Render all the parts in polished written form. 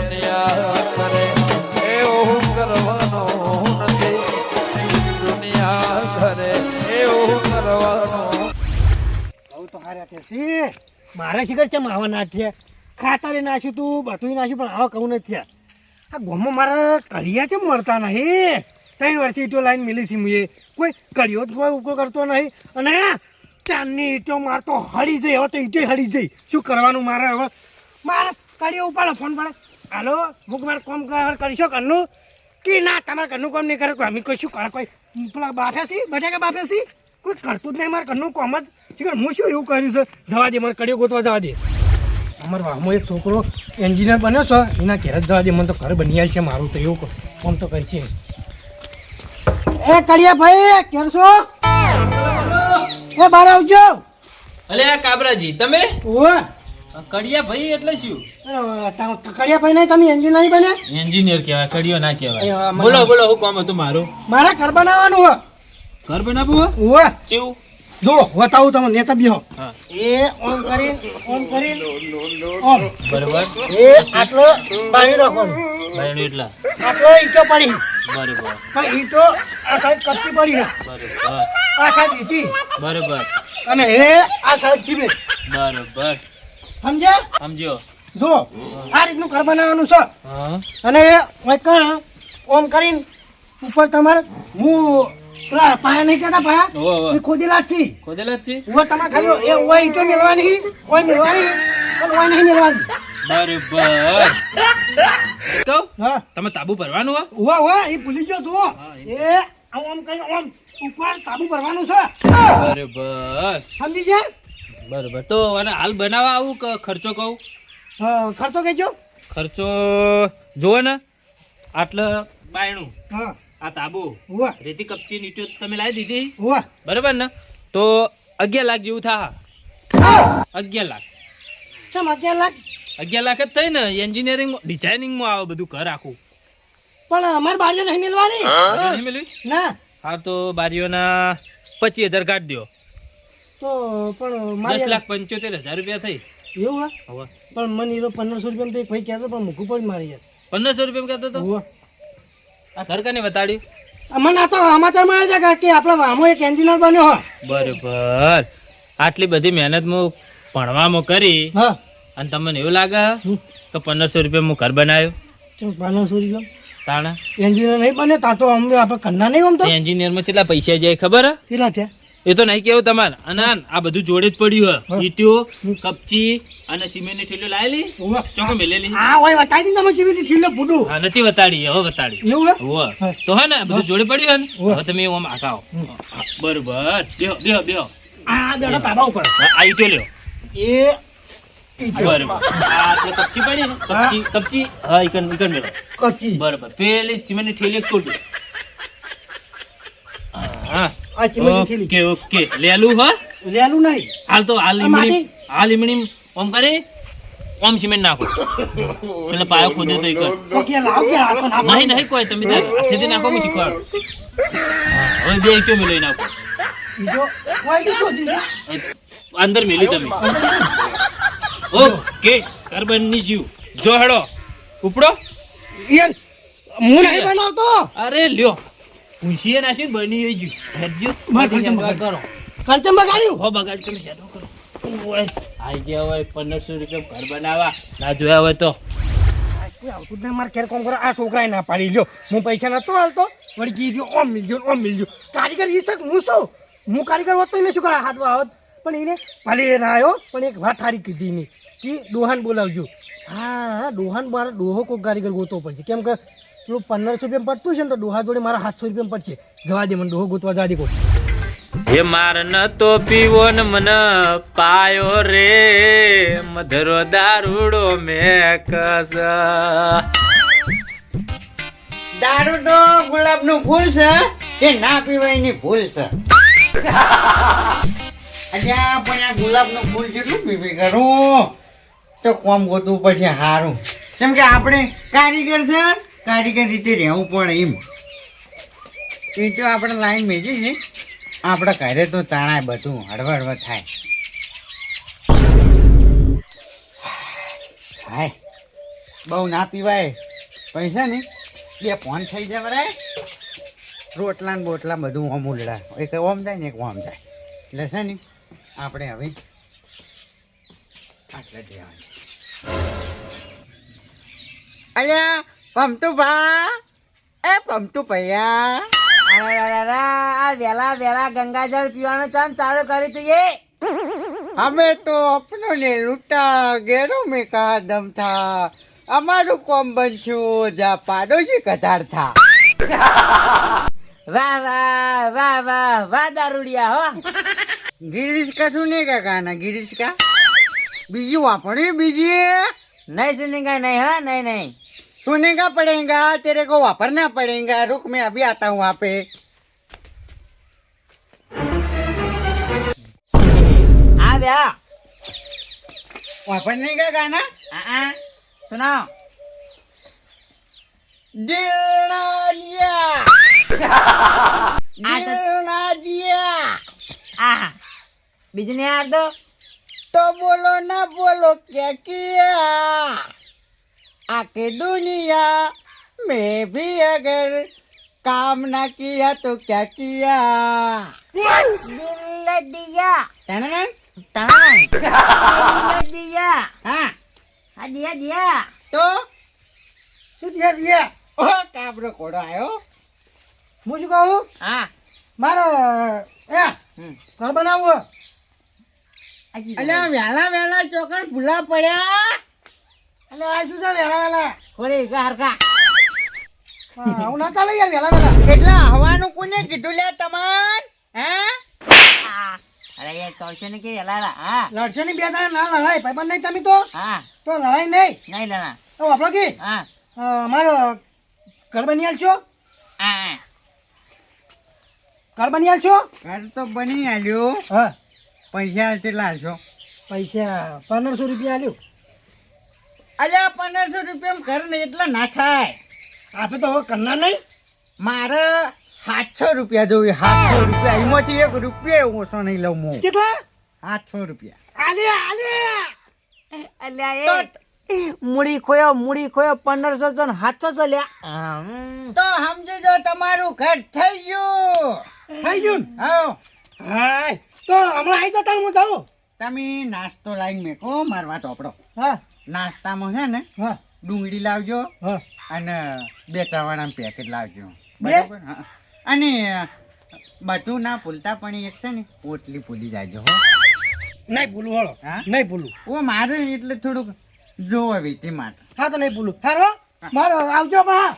દુનિયા કરે એવું કરવાનું નથી દુનિયા કરે એવું કરવાનું તો હાર્યા છે સી મારે શિખર છે માવા નાચ છે ખાતરે નાખ્યું તું બધું નાખ્યું પણ આવા કહું નથી આ ગોમમાં મારા કડિયા છે મળતા નહીં 3 વર્ષથી ઈટો લાઈન મિલી છે મુએ કોઈ કડિયો જ કોઈ ઉપયોગ કરતો નહીં અને ચાંદની ઈટો મારતો હળી જાય હવે તો ઈટો હળી જાય શું કરવાનું મારે હવે મારે કડિયો ઉપાડો ફોન પડે હાલો મુક મારે કોમ કરીશો ઘરનું કે ના તમારે ઘરનું કામ નહીં કરે કોઈ અમે કોઈ શું કરે કોઈ પેલા બાફે છે બટાકા બાફે છે કોઈ કરતું જ નહીં મારે ઘરનું કામ જ શીખર હું શું એવું કર્યું છે જવા દે મારે કડિયો ગોતવા જવા દે અમારો વામો એક છોકરો એન્જિનિયર બન્યો છે એના ઘેર જ જવા દે મને તો ઘર બની આવે છે મારું તો એવું કામ તો કરી છે એ કડિયા ભાઈ કેમ છો એ બહાર આવજો અલે આ કાબરાજી તમે ઓવે કડિયા ભાઈ એટલે શું કડિયા ભાઈ નહીં તમે એન્જિનિયર નહીં બને એન્જિનિયર કહેવાય કડિયો ના કહેવાય મને- બોલો બોલો શું કામ હતું મારું મારે ઘર બનાવવાનું હો ઘર બનાવવું હે? ઓવે કેવું જો બતાવું તમે નેતા બેહો હા એ ઓમ કરીને ઓમ બરોબર એ આટલો બાંધી રાખવાનું બાયણું એટલા આટલો ઈંટો પડી બરોબર પણ ઈંટો આ સાઈડ કચ્ચી પડી છે બરોબર આ સાઈડ ઈટી બરોબર અને એ આ સાઈડ સિમેન્ટ બરોબર સમજ્યા સમજ્યો જો આ રીતનું ઘર બનાવવાનું છે હા અને એ કાં ઓમ કરીને ઉપર તમારે હું પેલા પાયા નહીં કહેતા પાયા ઓહો, ઓહો. એ ખોદેલા જ છે ખોદેલા જ છે ઉવા તમારે ખાલી એ ઓય ઈંટો મેળવાની ઓય મેળવાની પણ ઓય નહીં મેળવાની બરોબર તો હા તમે તાબુ ભરવાનું હો ઉવા ઉવા એ ભૂલી ગયો તું હા, એ આમ ઓમ કરીને ઓમ ઉપર તાબુ ભરવાનું છે બરોબર સમજી ગયા બરોબર તો અને હાલ બનાવવા આવું કે ખર્ચો કહું ખર્ચો કહેજો ખર્ચો જુઓ ને આટલે બાયણું હા આ તાબુ ઉવા રેતી કપચી નીચો તમે લાવી દીધી ઉવા બરાબર ને તો 11 લાખ જેવું થા 11 લાખ કેમ 11 લાખ 11 લાખ જ થઈ ને એન્જિનિયરિંગ ડિઝાઇનિંગમાં આવે બધું ઘર આખું પણ અમારે બારીઓ નહીં મેળવાની બધું નહીં મળ્યું? ના હા તો બારીઓના 25,000 કાઢ દો તો પણ 10,75,000 રૂપિયા થઈ એવું હે હવે પણ મને એ 1500 રૂપિયા તો એક ભાઈ કહેતો પણ મૂકવું પડે મારે યાર 1500 રૂપિયા કહેતો તો ઉવા આ ઘર કાને બતાડ્યું મને આ તો સમાચારમાં આવે છે કે આપણા વામો એક એન્જિનિયર બન્યો હોય બરોબર આટલી બધી મહેનત હું ભણવામાં કરી હા અને તમને એવું લાગે કે 1500 રૂપિયા હું ઘર બનાવ્યું ચમ 1500 રૂપિયા તાણા એન્જિનિયર નહીં બને તા તો અમે આપણે કન્ના નહીં આમ તો એન્જિનિયરમાં કેટલા પૈસા જાય ખબર હે? કેટલા થયા એ તો નહીં કેવું તમારે અને આ બધું જોડે જ પડ્યું હે ઈટીઓ કપચી અને સિમેન્ટની થેલીઓ લાયેલી ઉવા ચોકો મેલેલી આ હોય બતાવી દીધું તમે જેવી ઠીલે પૂડું હા નથી વતાડી હવે વતાડી એવું હે હોવે હા. તો હે ને બધું જોડે પડ્યું હે હોવે. ને હવે તમે આમ આકાઓ બરોબર બેહો બેહો બેહો આ બેડા તાબા ઉપર આ ઈટો લ્યો એ બરોબર આ આપણે કપચી પડી ને કપચી હા ઈકન મેળો કચ્ચી બરોબર પેલી સિમેન્ટની થેલી એક તોડી હા આ ચીમની ઠીલી ઓકે ઓકે લેલું હા લેલું નહીં હાલ તો હાલ આ માટી? લીમડી ઓમ કરે ઓમ સિમેન્ટ નાખો પેલા પાયો ખોદે તો ઈકન ઓકે લાવ કે આ તો ના નહીં નહીં કોઈ તમે તાર હાથેથી નાખો હું શીખવાડું હા, હવે બે ઈટો મેળવી નાખો બીજો કોઈ બી શોધી અંદર મેલી તમે ઓકે કાર્બન ની જીવ જો હેડો ઉપડો યાર હું નહીં બનાવતો અરે લ્યો પૂછીએ નાખી બની હોય જ્યું હેડજો માર ખર્ચો બગાડ. કરો ખર્ચમ બગાડ્યું હો બગાડ તમે હેડો કરો ઓય આઈ ગયા હોય 1500 રૂપિયા ઘર બનાવવા ના જોયા હોય તો કોઈ આવતું જ નહીં મારે ઘેર કોમ કરો આ છોકરાએ ના પાડી લ્યો હું પૈસા નતો હાલતો વળી કીધું ઓમ મિલજો કારીગર ઈ શક હું શું હું કારીગર હોત તો એને શું કરા હાથમાં આવત પણ એને ભલે ના આવ્યો પણ એક વાત સારી કીધી નહીં કે ડોહાન બોલાવજો હા ડોહાન મારે ડોહો કોઈ કારીગર ગોતવો પડશે કેમ કે પેલું 1500 રૂપિયા પડતું છે ને તો ડોહા જોડે મારા 700 રૂપિયા પડશે જવા દે મને ડોહો ગોતવા જવા દે કોઈ હે માર ન તો પીવો ને મન પાયો રે મધરો દારૂડો મેકસ દારૂ તો ગુલાબનું ફૂલ છે કે ના પીવાયની ભૂલ છે અલ્યા પણ આ ગુલાબનું ફૂલ જેટલું પીવી કરું તો કોમ ગોતવું પછી સારું કેમ કે આપણે કારીગર છે કારીગર રીતે રહેવું પડે એમ એ તો આપણે લાઈન મેજી છે આપણા ઘરે તો તાણા બધું હળવડ થાય હાય બહુ ના પીવાય પૈસા ને બે ફોન થઈ જાય બરાબર રોટલા ને બોટલા બધું ઓમ ઉલડા એક ઓમ જાય ને એક ઓમ જાય એટલે છે ને આપણે હવે આટલા દેવાનું અલ્યા પમતું ભા એ પમતું ભૈયા આ વેલા વેલા ગંગાજળ પીવાનું કામ ચાલુ કરી તું એ हमें तो अपनों ने लूटा गैरों में कहा दम था हमारू कोम बंचू जा पाडोशी कतार था વાહ વાહ વાહ વાહ વાહ દારૂડિયા હો गिरीश का सुनेगा गाना गिरीश का बीजी वापड़ी बीजी નહીં સુનેગા નહીં હા નહીં નહીં सुनेगा पड़ेगा तेरे को वापरना पड़ेगा रुक मैं अभी आता हूँ वहाँ पे આ વ્યા वापरने का गाना સુનાઓ दिल ना लिया दिल ना दिया આ બીજું નહીં આવતો तो बोलो ना बोलो क्या किया आके दुनिया में भी अगर काम ना किया तो क्या किया દિલ દિયા टनन? ટાણ દિલ દિયા हाँ આ દિયા દિયા तो શું દિયા દિયા ओ काबरो कोड़ो आयो હું શું કહું હા મારે એ ઘર બનાવવું अल्या वेला वेला चोकर भूला पड़ा એટલે આ શું છે વેલા વેલા કોળી હરકા આવું ના ચાલે યાર વેલા વેલા કેટલા હવાનું કોને કીધું લે તમન હે અરે યાર કહું છું ને કે વેલા હા લડશો ની બે જણા ના લડાય ભાઈબંધ નહીં તમે તો હા તો લડાય નહીં નહીં લેના તો વાપરો કી હા મારો ઘર બની આલશો હા ઘર બની આલશો ઘર તો બની આલ્યો હા પૈસા કેટલા છો પૈસા 1500 રૂપિયા આલ્યું અલ્યા 1500 રૂપિયા ઘર ને એટલા ના થાય આપણે તો હવે કરના નહીં મારે 700 રૂપિયા જોઈએ 700 રૂપિયા એમાંથી 1 રૂપિયા ઓછો નહીં લઉં હું કેટલા 700 રૂપિયા આલે આલે અલ્યા એ મૂડી ખોયો 1500 તો 700 લ્યા તો સમજી જો તમારું ઘર થઈ ગયું થઈ ગયું ને? આવો હાય તો હમણાં આવી તો તાણ હું જાઉં તમે નાસ્તો લાઈન મેકો મારવા ચોપડો હા નાસ્તામાં છે ને હા ડુંગળી લાવજો હા અને 2 ચવાણાનું પેકેટ લાવજો બે? બરાબર હા અને બધું ના ભૂલતા પણ એક છે ને પોટલી ભૂલી જાજો હો નહીં ભૂલું હળો હા? નહીં ભૂલું ઓ મારે એટલે થોડુંક જોવા વીતી માટે હા તો નહીં ભૂલું હારો મારો આવજો બા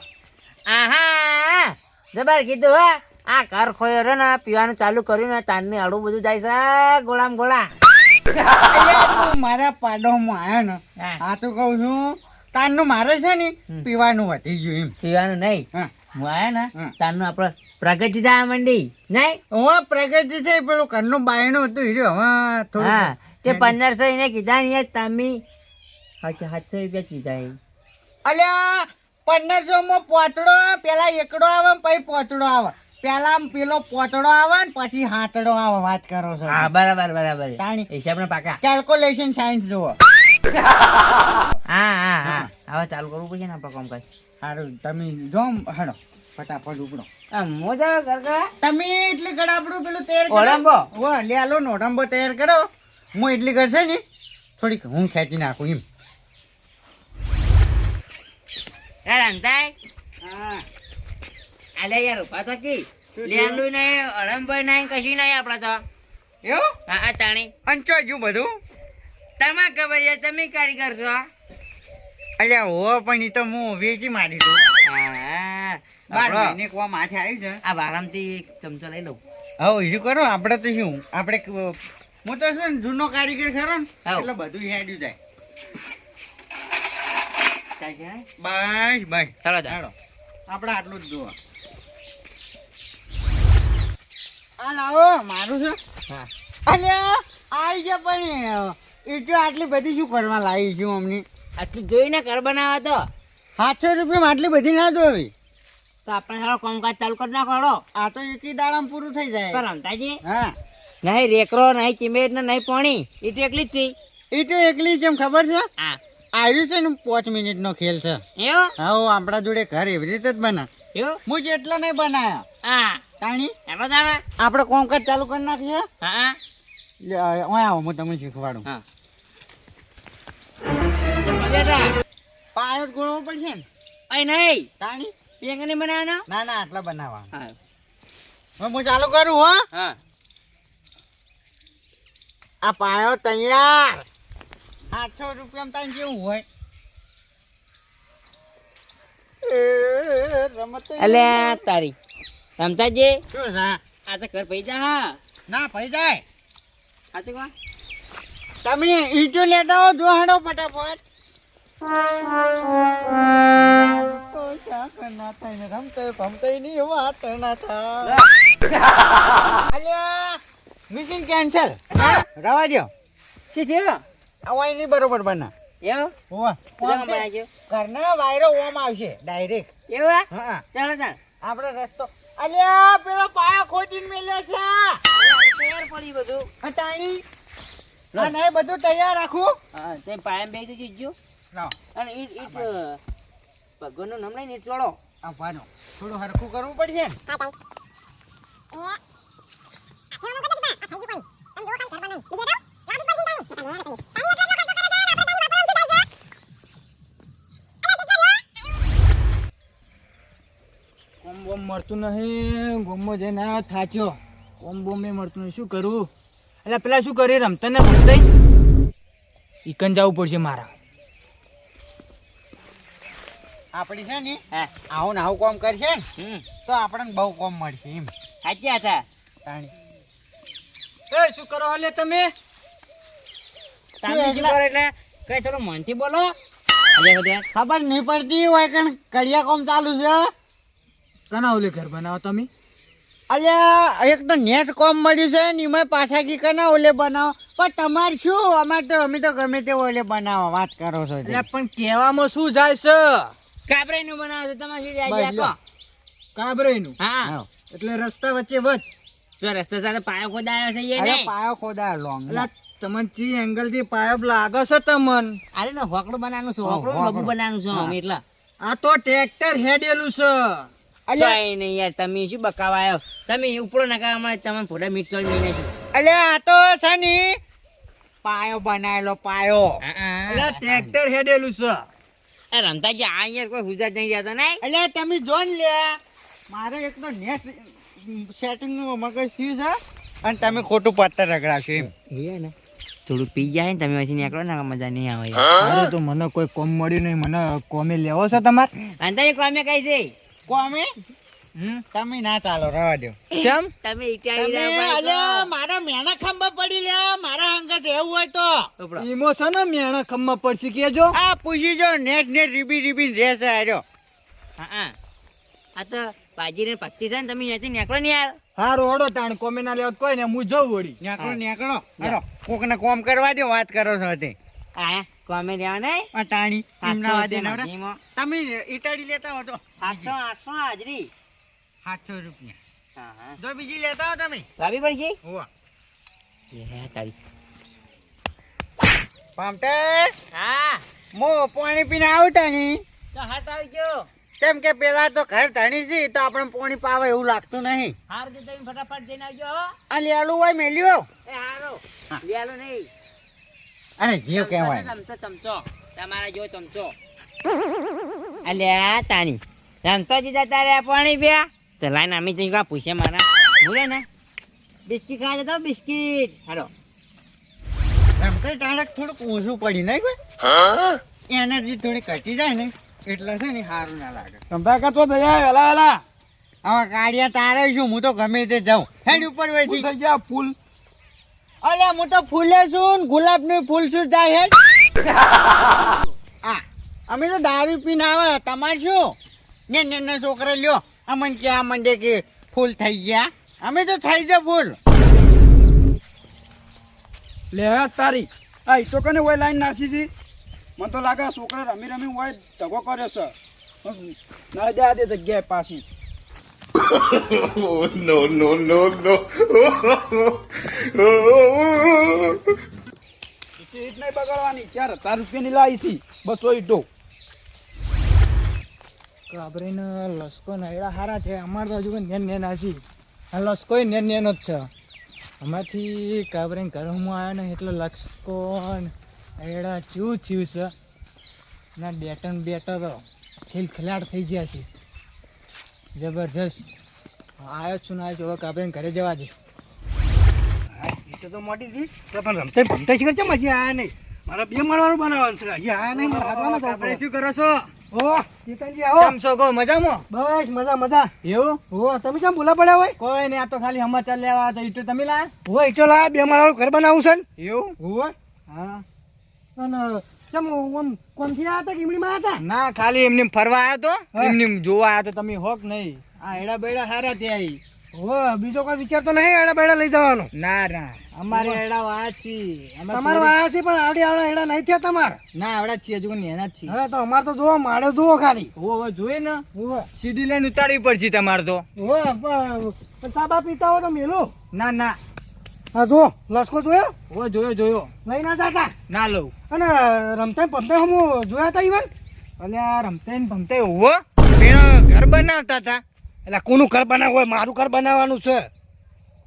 આહા જબર કીધું હા આ ઘર ખોયો રે ને પીવાનું ચાલુ કર્યું ને તાનની આડું બધું જાય છે ગોળામ ગોળા અલ્યા તું મારા પાડોમાં આવ્યો ને હા. આ તો કહું છું તારનું મારે છે ને પીવાનું વધી ગયું એમ પીવાનું નહીં હા હું આયા ને હા. તાનનું આપણે પ્રગતિ થવા માંડી નહીં હું પ્રગતિ થઈ પેલું ઘરનું બાયણું હતું હીરો હવે થોડું હા તે 1500 એને કીધા ને તમે 700 રૂપિયા કીધા એ. અલ્યા 1500 માં પોતડો પેલા એકડો આવે ને પછી પોતડો આવે પેલા પેલો પોતડો આવે ને પછી હાથડો આવે વાત કરો છો હા બરાબર બરાબર તાણી. હિસાબ પાકા કેલ્ક્યુલેશન સાયન્સ જુઓ હા હા હા હવે ચાલુ કરવું પડશે ને આપણે કામકાજ સારું તમે જો હડો ફટાફટ ઉપડો મોજા કરકા તમે એટલી ગળાપડું પેલું તૈયાર ઓડંબો? કરો ઓ લે આલો નો ઓડંબો તૈયાર કરો હું એટલી કરશે ને થોડીક હું ખેંચી નાખું એમ યાર અંતાય હા આલે યાર ઉભા તો કી લેલું નહીં અડમભાઈ નહીં કશી નહીં આપડે તો એવું હા આ તાણી અંચો જો બધું તમા ખબર છે તમે કારીગર છો અલ્યા હો પણ ઈ તો હું વેચી મારી દઉં હા 12 મહિને કોવા માથે આવ્યું છે આ વારામથી એક ચમચો લઈ લઉં હવે ઈજું કરો આપણે તો શું આપણે હું તો શું ને જૂનો કારીગર ખરો ને હાવ. એટલે બધું હેડ્યું જાય ચાલશે ને? બસ બસ ચાલો તા. ચાલો આપણે આટલું જ જુઓ આ લાવો મારું છે હા અલ્યા આવી ગયા પણ એ તો આટલી બધી શું કરવા લાવી છું અમને આટલું જોઈને ઘર બનાવવા તો 700 રૂપિયામાં આટલી બધી ના જોવી તો આપણે સારો કામકાજ ચાલુ કરી નાખો હળો. આ તો એકી દાડામાં પૂરું થઈ જાય પણ અંતાજી હા નહીં રેકરો નહીં ચીમેર ને નહીં પાણી એ તો એકલી જ થઈ એ તો એકલી જેમ ખબર છે હા આવ્યું છે ને 5 મિનિટનો ખેલ છે. એવું હા આપણા જોડે ઘર એવી રીતે જ બના. એવું હું જેટલા નહીં બનાયા હા તાણી એનો જાણે આપણે કોમકાજ ચાલુ કરી નાખીએ. હા લે, ઓય આવો હું તમને શીખવાડું. હા બેટા પાયો જ ગોળવો પડશે ને અહીં નહીં તાણી. પેંગની બનાવવાનો ના ના આટલા બનાવવા. હા હવે હું ચાલુ કરું હો. હા આ પાયો તૈયાર. 800 રૂપિયામાં તાન જેવું હોય. રમત અલ્યા તારી રમતાજી શું છે? આ તો ઘર પૈસા હા ના ભાઈ જાય. સાચું કોણ તમે ઈટો લેતા હો જો હાડો ફટાફટ. તો શાક ના થાય ને રમતે ભમતે ની વાત ના થાય. અલ્યા મિશન કેન્સલ. રવા દો. શું થયું અવાય નહીં બરોબર બના. એવું હોવા કેટલા બનાવજો ઘરના વાયરો ઓમ આવશે ડાયરેક્ટ. એવું હે? હા ચાલો ચાલ આપણે રસ્તો. અલ્યા પેલો પાયો ખોદીને મેલ્યો છે. તૈયાર પડી બધું આ તાણી આ નહીં બધું તૈયાર રાખું. હા તે પાયમ બેસી જીજો લાવો અને ઈટ ભગવાનનું નામ લઈને ઈટ ચોડો આ પાનો થોડું હરખું કરવું પડશે ને. કોમ બોમ મળતું નહીં. ગોમમાં જઈને આવ્યો થાચ્યો. કોમ બોમ એ મળતું નહીં. શું કરું? એટલે પેલા શું કરી રમતા ને ભમતા ઈકન જવું પડશે મારા. આપણી છે ને હા આવું ને આવું કામ કરશે ને હમ તો આપણને બહુ કામ મળશે એમ. સાચી હતા તાણી એ શું કરો હાલે તમે? તમે શું કરો એટલે કઈ થોડું મનથી બોલો ખબર નહીં પડતી હોય કે કડિયા કામ ચાલુ છે. કના ઓલે ઘર બનાવો તમે? અલ્યા એક તો નેટ કોમ મળ્યું છે ને એમાં પાછા કી કના ઓલે બનાવો. પણ તમારે શું અમારે તો અમે તો ગમે તે ઓલે બનાવો વાત કરો છો તે. એટલે પણ કહેવામાં શું જાય છે? કાબરાઈ નું બનાવો છો તમારે શું જાય બસ આપો લો. કાબરેનું. હા આવો. એટલે રસ્તા વચ્ચે વચ. જો રસ્તા સાથે પાયો ખોદાયો છે એ અરે નહીં પાયો ખોદા લોંગ. એટલે તમને ચી એંગલ થી પાયબ લાગે છે તમન? અરે ને હોકડું બનાવવાનું છે હોકડું હોકડું. લબુ બનાવવાનું છે અમે એટલા આ તો ટ્રેક્ટર હેડેલું છે. ચાઈ નહીં યાર તમે શું બકાવાયો તમે ઉપડો નાખા અમારે તમને થોડા મીઠ ચોળ મીને છે અલ્યા આ તો છે ને પાયો બનાવેલો પાયો. એટલે ટ્રેક્ટર હેડેલું છે. એ રમતાજી આ યાર કોઈ હુજાત નહીં જતો નહીં અલ્યા તમે જો ને લે મારે એક તો નેટ સેટિંગ નું મગજ થયું છે અને તમે ખોટું પત્તર રગડાશો એમ. એ ને થોડું પી જાય ને તમે પછી નીકળો ને મજા નહીં આવે અરે તો મને કોઈ કોમ મળ્યું નહીં. મને કોમે લેવો છે તમારે? અંતાજી કોમે કઈ છે કોમે તમે ના ચાલો રવા દો. ચમ? તમે તમે અલ્યા મારા મેણા ખંભા પડી લ્યા મારા અંગત એવું હોય તો ઈમો છે ને મેણા ખમ્મા પડશે કેજો. આ પૂછી જો નેટ નેટ રીબી રીબી રહેશે આર્યો. આ તો પાજી ને પત્તી છે ને તમે ત્યાંથી નીકળો ને યાર હારું હડો તાણ કોમે ના લેવા કોઈ ને હું જઉં વળી. નેકળો નેકળો હાલો કોક ને કોમ કરવા દો વાત કરો છો તે. આ કોમે લેવા નહીં આ તાણી એમના વાદે નવરા. હાથમાં તમે ઈટાડી લેતા હો તો 800 હાજરી 700 રૂપિયા. હા હા જો બીજી લેતા હો તમે. લાવી પડશે હોવા એ તારી પામતે હા મો પાણી પીને આવું તાણી. તો હાથ આવજો કેમ કે પેલા તો ઘર ધણી છે તો આપણે પાણી પાવે એવું લાગતું નહીં. હાર તો તમે ફટાફટ જઈને આવજો હો આ લેલું હોય મેલ્યો એ હારો લેલો નહીં અને જીવ કહેવાય. ચમચો ચમચો તમારા જો ચમચો અલ્યા તાની રમતો જીતા તારે પાણી પ્યા તો લાઈન અમે જઈ કા પૂછે મારા બોલે ને બિસ્કીટ ખાવા જતો બિસ્કીટ હાલો રમતે ડાયરેક્ટ થોડુંક ઓછું પડી નહીં કોઈ એનર્જી થોડી ઘટી જાય ને એટલે છે ને સારું ના લાગે. રમતા કાચો થઈ જાય વેલા વેલા. હવે કાઢિયા તારે શું હું તો ગમે તે જાઉં હેડ ઉપર વહીથી. થઈ જાય ફૂલ. અલે હું તો ફૂલે છું ને ગુલાબ નું ફૂલ શું જાય હેડ. હા અમે તો દારૂ પીને આવે તમારે શું ને છોકરા લ્યો અમને કે આ મંડે કે ફૂલ થઈ ગયા અમે તો થઈ જાય ફૂલ. લે તારી આ ઈટો કને હોય લાઈન નાસી છે. મને તો લાગે આ છોકરા રમી રમી હોય ધગો કર્યો છે. ના દે આ દે જગ્યાએ પાછી. ઈટ નહીં બગાડવાની 4000 રૂપિયાની લાવી છી 200 ઈટો કાબરીને લસકો નાયડા હારા છે અમાર તો હજુ નેન નેન આસી આ લસકોય નેન નેન જ છે આમાંથી કાબરીને ઘરમાં આવ્યો ને એટલે લસકો નાયડા ચૂ થયું છે ના બેટન બેટર તો ખિલખિલાટ થઈ ગયા છે જબરજસ્ત આવ્યો છું ને આવ્યો કાબરીને ઘરે જવા દે તો મોટી હતી પણ રમતે ભમતે શીખર છે મજી આયા નહીં મારા 2 માળવાનું બનાવવાનું છે હજી આયા નહીં મારા હાથમાં કાબરી શું કરો છો ઓ ચેતનજી આવો કેમ છો કો મજામાં બસ મજા મજા એવું ઓ તમે કેમ બોલા પડ્યા હોય કોઈ નહીં આ તો ખાલી સમાચાર લેવા આવ્યા તો ઈટો તમે લાયા ઓ ઈટો લાયા 2 માળવાનું ઘર બનાવું છે ને એવું ઓ હા અને કેમ ઓમ કોમથી આયા હતા કે ઈમડીમાં આયા હતા ના ખાલી એમને ફરવા આવ્યો તો એમને જોવા આવ્યો તો તમે હોક નહીં આ એડા બેડા હારા ત્યાં ઓ બીજો કોઈ વિચાર તો નહીં એડા બેડા લઈ જવાનો ના ના અમારે એડા વાંચી તમારે વાંચી પણ આવડી આવડા એડા નહીં થયા તમારે ના આવડા જ છીએ હજુ નેના જ છીએ હા તો અમારે તો જોવો માળે જોવો ખાલી ઓ જોઈએ ને ઓ સીડી લઈને ઉતારવી પડશે તમારે તો ઓ પણ ચાબા પીતા હો તો મેલું ના ના હા જો લસકો જોયો ઓ જોયો લઈ ના જાતા ના લઉં અને રમતે પમતે હું જોયા તા ઈવન અલ્યા રમતે ને પમતે ઓવો પેલો ઘર બનાવતા હતા એટલે કોનું ઘર બનાવ હોય મારું ઘર બનાવવાનું છે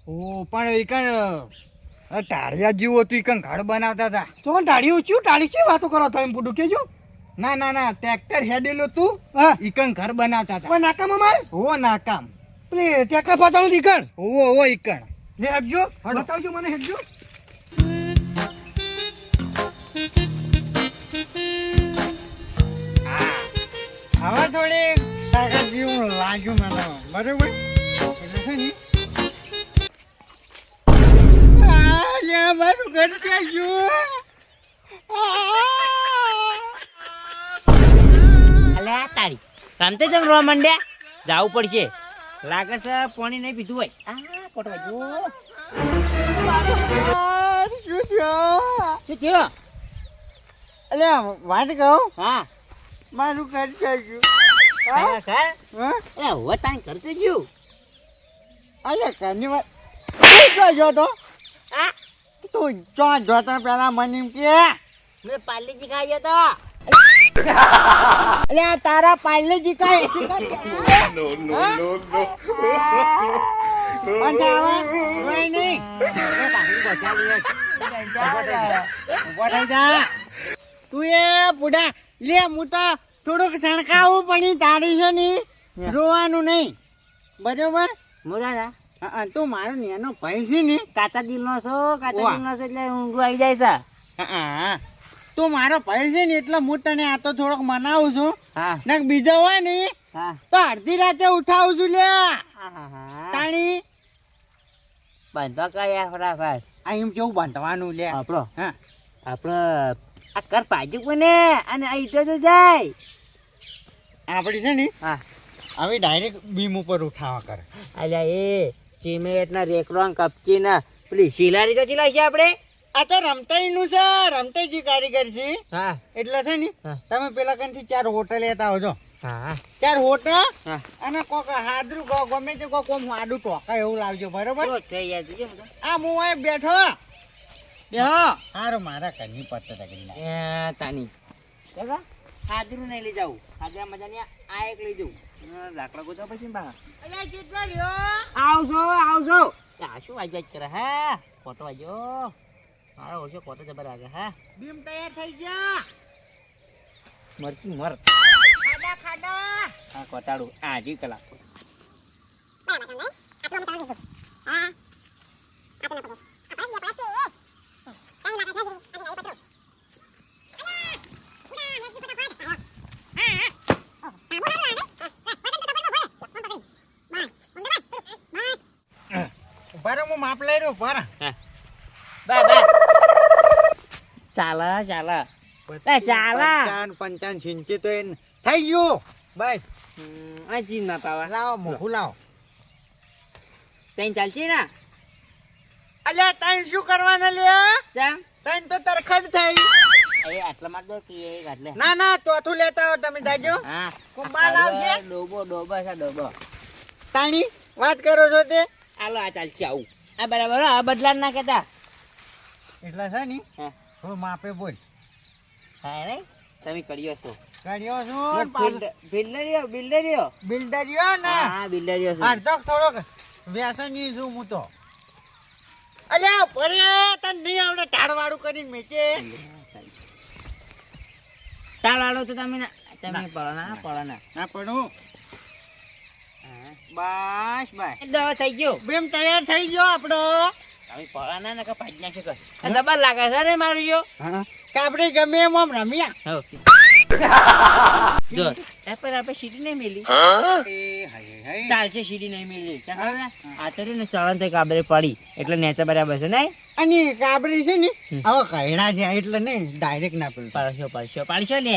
ઓ પણ એ કણ ટાળિયા જેવું હતું એ કણ ઘર બનાવતા હતા તો કણ ટાળિયું છું ટાળી છે વાતો કરો તો એમ પૂડું કેજો ના ટ્રેક્ટર હેડેલું તું હા ઈ કણ ઘર બનાવતા હતા નાકામ અમારે હો નાકામ પેલી ટ્રેક્ટર પહોંચાડું ઈ કણ ઓ ઈ કણ લે હેડજો બતાવજો મને હેડજો હવે થોડી તાકાત જેવું લાગ્યું મને બરોબર એટલે છે ને મારું ઘર ક્યાં ગયું અલ્યા તારી કામતે જેમ રોવા માંડ્યા જાવું પડશે લાગે છે પાણી નહીં પીધું હોય કોટવા જો શું થયો અલ્યા વાત કહું હા મારું ઘર ક્યાં ગયું હવે તારી કરતે ગયું અલ્યા ઘરની વાત તું જો તો તું ચો જોતા પેલા મને એમ કે મેં પાર્લેજી ખાઈ તો અલ્યા તારા પાર્લેજી કાય તું એ બુઢા લે હું તો થોડુંક સણકાવું પણ તારી છે ને રોવાનું નહીં બરોબર મોરા તું મારો નેનો ભાઈ છે ને કાચા દિલનો છો એટલે ઊંઘું આવી જાય છે તું મારો ભાઈ છે ને એટલે હું તને આ તો થોડોક મનાવું છું હા ને બીજો હોય ને હા તો અડધી રાતે ઉઠાવું છું લે તાણી બાંધવા કયા ફટાફટ આ એમ કેવું બાંધવાનું લે આપણો હા આપણે આ કર પાજુ કોને અને આ ઈટો તો જાય આપડી છે ને હા હવે ડાયરેક્ટ બીમ ઉપર ઉઠાવા કરે અલ્યા એ સિમેન્ટ ના રેકડો કપચી ના પેલી શિલારી તો ચીલાય છે આપણે આ તો રમતાઈ નું છે રમતાઈજી કારીગર છે હા એટલે છે ને હા. તમે પેલા કંથી 4 હોટલ લેતા આવજો હા 4 હોટલ હા અને કોક હાદરું કોક ગમે તે કોક કોમ આડું ટોકા એવું લાવજો બરોબર તો થઈ યાર તું કેમ આ હું અહીં બેઠો બેહો હારો મારા ઘરની પત્તા તકડી એ તાની દેખા હાજરું નહીં લઈ જાઉં હાજરા મજાની આ એક લઈ જઉં લાકડા ગોતો પછી બહાર અલ્યા કેટલા રહ્યો આવજો આ શું વાજ કરે હા કોટો વાજો મારો ઓછો કોટો જબર લાગે હા બીમ તૈયાર થઈ ગયા મરચી મર ખાડા ખાડા હા કોટાડું આ જી કલાક બરાબર હું માપ લઈ રહ્યો બરા બા ચાલા ચાલા ચાલા 55 સિંચી તો એને થઈ ગયું બાય આ ચીન ના પાવા લાવો મોહું લાવો તઈ ચાલશે ને અલ્યા તને શું કરવાના લે ચા તને તો તરખડ થઈ એ આટલા માં દો કે આટલે ના ચોથું લેતા હો તમે જાજો હા કુંભાર આવજે ડોબો છે ડોબો તાણી વાત કરો છો તે હાલો આ ચાલશે આવું આ બરાબર આ બદલા ના કેતા એટલા છે ને હા થોડું માપે બોલ. હા નહીં તમે કર્યો છો કર્યો છું પાછું બિલ્ડરીઓ બિલ્ડરીઓ ને હા બિલ્ડરીઓ અડધો થોડોક વ્યસની છું હું તો. અલ્યા પરે તને નહીં આવડે ટાળવાળું કરીને મેચે. તાળવાળો તો તમે પડો ના ના પડું. બસ બસ દવા થઈ ગયો બેમ તૈયાર થઈ ગયો આપણો. તમે પડો ના નકા ભાજ નાખ્યો કર દબાર લાગે છે ને મારું જો કાપડી ગમે એમ આમ રમ્યા. જો એ પર આપણે સીડી નહીં મેલી એ હાય હાય. ચાલશે સીડી નહીં મેલી આ તો ને ચળણ તે કાબરે પડી એટલે નેચા બરાબર છે નહીં અને કાબરી છે ને હવે કૈડા છે એટલે નહીં ડાયરેક્ટ ના પડે. પાડશો લે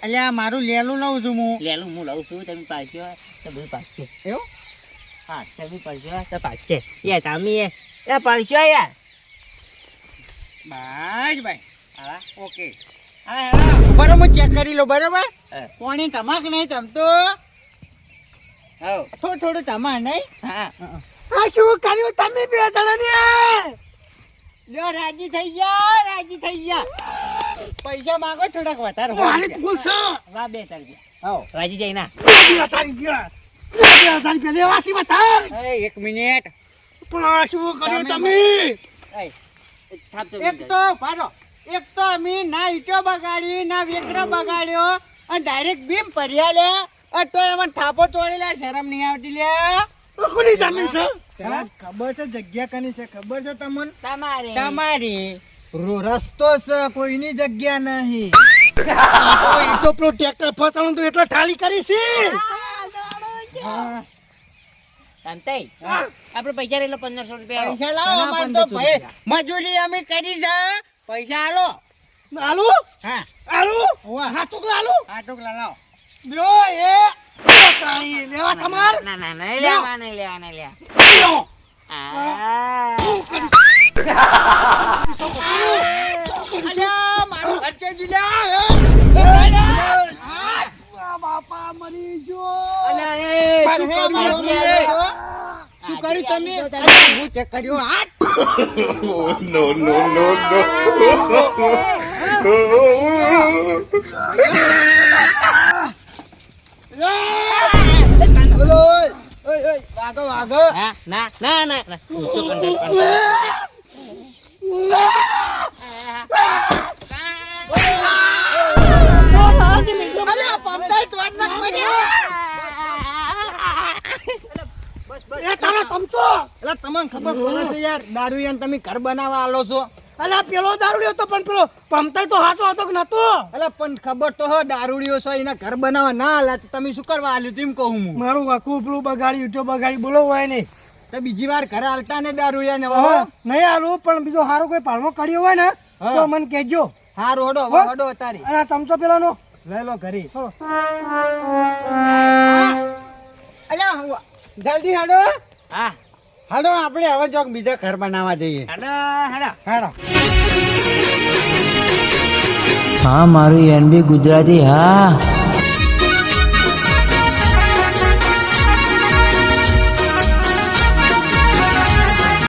અલ્યા મારું લેલું લઉં છું હું. લેલું હું લઉં છું તમે પાડશો તો બધું પાડશે એવું હા તમે પાડશો તો પાડશે યાર તમે એ પાડશો યાર બસ ભાઈ હા ઓકે. હા બરાબર હું ચેક કરી લો બરાબર. હા. પાણી તમાક નહીં તમતો થોડું થોડું તમા નહીં. હા આ શું કર્યું તમે બે જણાને લ્યો રાજી થઈ ગયા. પૈસા માંગો થોડાક વધારે હોય. મારી ભૂલ છે વાહ બે તારી આવો. રાજી જાય ના 2000 રૂપિયા 2000 રૂપિયા લેવાસી બતા એ, એક મિનિટ. પણ આ શું કર્યું તમે એક તો પાડો એક તો અમે ના ઈટો બગાડી ના વેકરો બગાડ્યો અને ડાયરેક્ટ બીમ પડ્યા લે. તો એમાં થાપો તોડેલા શરમ નહીં આવતી લે. કોની જમીન છે તને ખબર છે જગ્યા કની છે ખબર છે તમને? તમારે તમારી રસ્તો છે કોઈની જગ્યા નહીં. એ તો પેલો ટ્રેક્ટર ફસાણું તો એટલે ઠાલી કરી છે હા. શાંતાઈ આપણે પૈસા રેલો 1500 રૂપિયા આલો. પૈસા લાવો અમારે તો ભાઈ મજૂરી અમે કરી છે. પૈસા આલો. આલુ હા આલુ વાહ. હા ટુકડા આલુ આ ટુકડા લાવો. લ્યો એ તાળી લેવા તમાર ના ના નહીં લેવા નહીં લેવા લ્યો. આ શું કરી અલ્યા મારું ઘર ચેજી લે. બાપા મરી જો શું કર્યું તમે હું ચેક કર્યો હાથ. હા ના ના ના ના ઊંચો કંટ્રોલ અલ્યા પમતાઈ તોડ નાખ મને. એ તારો તમતો એટલે તમને ખબર પડે છે યાર દારૂ તમે ઘર બનાવવા આલો છો. અલા પેલો દારૂડિયો હતો પણ પેલો પમતાઈ તો હાચો હતો કે નતો એટલે પણ ખબર તો હો દારૂડીઓ છે એના ઘર બનાવવા ના આલા તો તમે શું કરવા આલ્યું તેમ કહું હું. મારું વાકું પેલું બગાડી ઈટો બગાડી બોલો હોય નહીં તો બીજી વાર ઘરે આલતા ને દારૂ ને હવે નહીં આલું પણ બીજો હારો કોઈ પાળવો કાઢ્યો હોય ને તો મને કહેજો હારું હડો હો? હડો તારી અને આ ચમચો પેલાનો લઈ લો ઘરે. અલ્યા જલ્દી હાડો હા હાડો આપણે હવે જોક બીજા ઘર બનાવવા જઈએ. હેડો હેડો હાડો. હા મારું એનબી ગુજરાતી હા